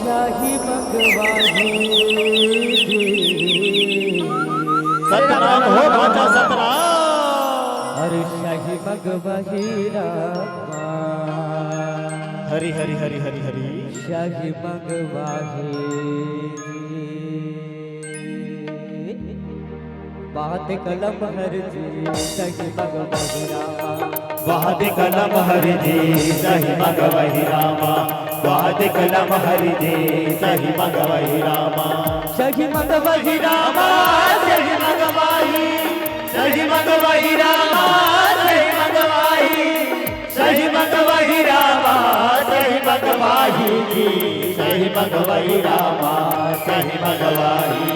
शाही मंगवाही सतराम हो भाचा सतराम। अरे शाही मंगवाही रामा हरि हरि हरि हरि हरि शाही मंगवाही बात कलम हर जी शाही मंगवाही रामा वाद कलम हरि जी सही मगवहि रामा। वाद कलम हरि जी सही मगवहि रामा। शाही मंगवाही रामा सही मगवाही सही मगवहि रामा। सही मगवाही सही मगवहि रामा। सही मगवाही जी सही मगवहि रामा। सही मगवाही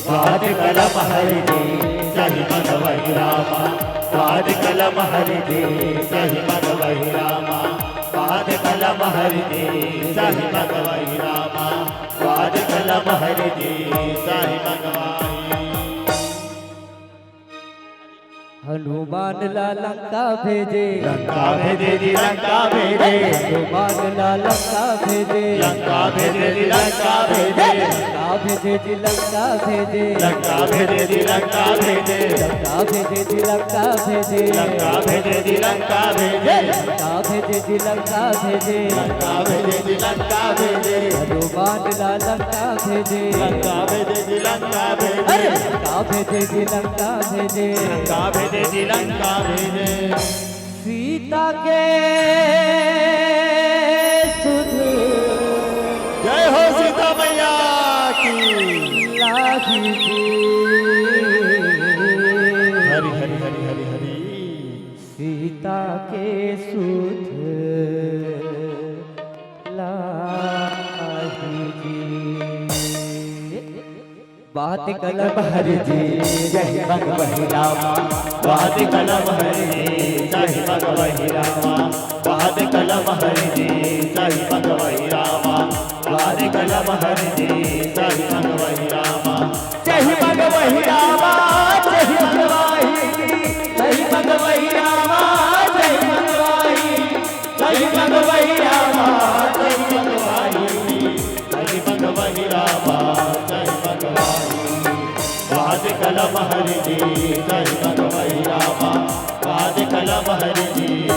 वाद कलम हरि जी सही मगवहि रामा। वाद कलम हरि जी सही मगवहि रामा। वाद कलम हरि जी सही मगवहि रामा। वाद कलम हरि जी सही मगवहि। हनुमान ला लंका भेजे लंका भेजे जी लंका भेजे। हनुमान ला लंका भेजे लंका भेजे जी लंका भेजे। लंका भेजे जी लंका भेजे लंका भेजे जी लंका भेजे। लंका भेजे जी लंका भेजे लंका भेजे जी लंका भेजे। लंका भेजे जी लंका भेजे लंका भेजे जी लंका भेजे। हनुमान ला लंका भेजे लंका भेजे जी लंका भेजे। लंका भेजे जी लंका भेजे लंका भेजे जी लंका भेजे। सीता के सुध जय हो सीता मैया की। लागी जी हरि हरि हरि हरि हरि सीता के सुध लागी जी बात कलम हरि जी जय भगवहि रामा। वाद कलम हरि जी सही भगवहि रामा। वाद कलम हरि जी सही भगवहि रामा। वाद कलम हरि जी सही भगवहि रामा। जय भगवहि रामा। जय भगवाही सही भगवहि रामा। जय भगवाही सही भगवहि रामा। जय भगवाही सही भगवहि रामा। जय भगवाही वाद कलम हरि जी सही भगवहि रामा। वाद कलम हरि जी